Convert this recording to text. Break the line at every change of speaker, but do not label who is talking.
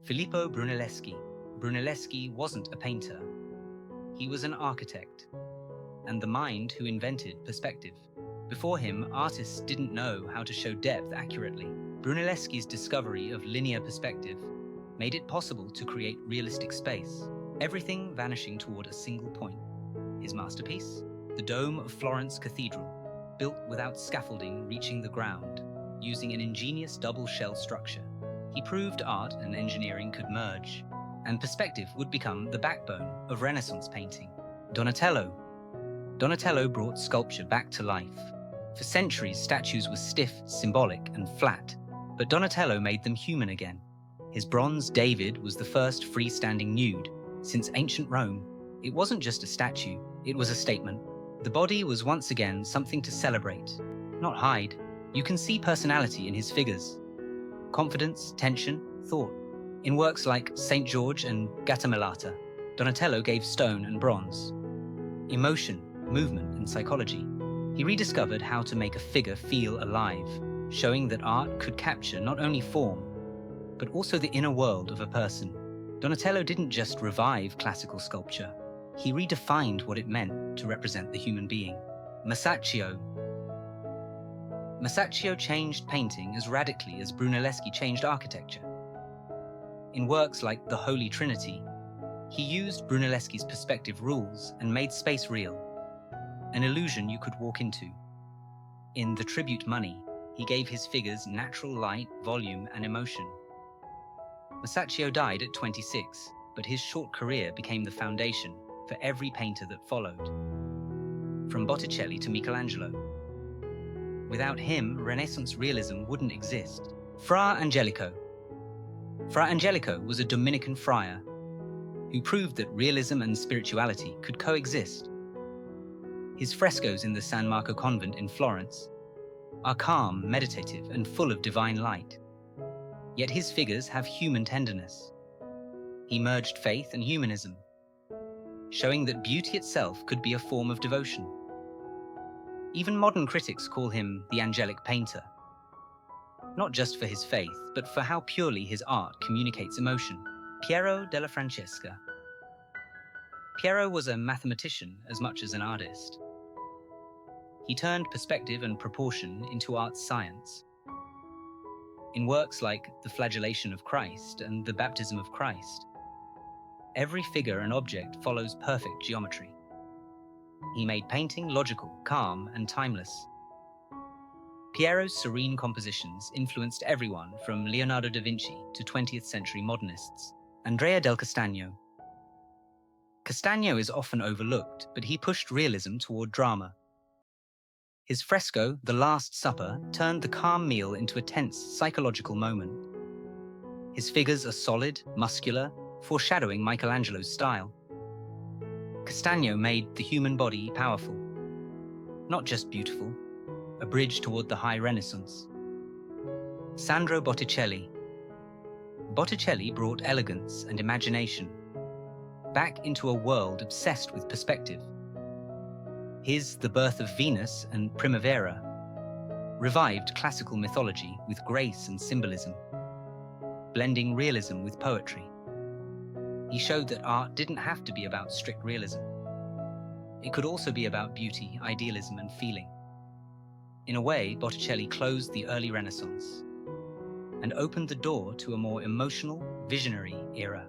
Filippo Brunelleschi. Brunelleschi wasn't a painter. He was an architect, and the mind who invented perspective. Before him, artists didn't know how to show depth accurately. Brunelleschi's discovery of linear perspective made it possible to create realistic space, everything vanishing toward a single point. His masterpiece? The dome of Florence Cathedral, built without scaffolding reaching the ground, using an ingenious double-shell structure. He proved art and engineering could merge, and perspective would become the backbone of Renaissance painting. Donatello brought sculpture back to life. For centuries, statues were stiff, symbolic, and flat, but Donatello made them human again. His bronze David was the first freestanding nude. Since ancient Rome, it wasn't just a statue, it was a statement. The body was once again something to celebrate, not hide. You can see personality in his figures. Confidence, tension, thought. In works like St. George and Gattamelata, Donatello gave stone and bronze emotion, movement, and psychology. He rediscovered how to make a figure feel alive, showing that art could capture not only form, but also the inner world of a person. Donatello didn't just revive classical sculpture, he redefined what it meant to represent the human being. Masaccio changed painting as radically as Brunelleschi changed architecture. In works like The Holy Trinity, he used Brunelleschi's perspective rules and made space real, an illusion you could walk into. In The Tribute Money, he gave his figures natural light, volume, and emotion. Masaccio died at 26, but his short career became the foundation for every painter that followed, from Botticelli to Michelangelo. Without him, Renaissance realism wouldn't exist. Fra Angelico was a Dominican friar who proved that realism and spirituality could coexist. His frescoes in the San Marco convent in Florence are calm, meditative, and full of divine light. Yet his figures have human tenderness. He merged faith and humanism, showing that beauty itself could be a form of devotion. Even modern critics call him the angelic painter, not just for his faith, but for how purely his art communicates emotion. Piero della Francesca. Piero was a mathematician as much as an artist. He turned perspective and proportion into art science. In works like The Flagellation of Christ and The Baptism of Christ, every figure and object follows perfect geometry. He made painting logical, calm, and timeless. Piero's serene compositions influenced everyone from Leonardo da Vinci to 20th century modernists. Andrea del Castagno. Castagno is often overlooked, but he pushed realism toward drama. His fresco, The Last Supper, turned the calm meal into a tense, psychological moment. His figures are solid, muscular, foreshadowing Michelangelo's style. Castagno made the human body powerful, not just beautiful, a bridge toward the high Renaissance. Sandro Botticelli. Botticelli brought elegance and imagination back into a world obsessed with perspective. His The Birth of Venus and Primavera revived classical mythology with grace and symbolism, blending realism with poetry. He showed that art didn't have to be about strict realism. It could also be about beauty, idealism, and feeling. In a way, Botticelli closed the early Renaissance and opened the door to a more emotional, visionary era.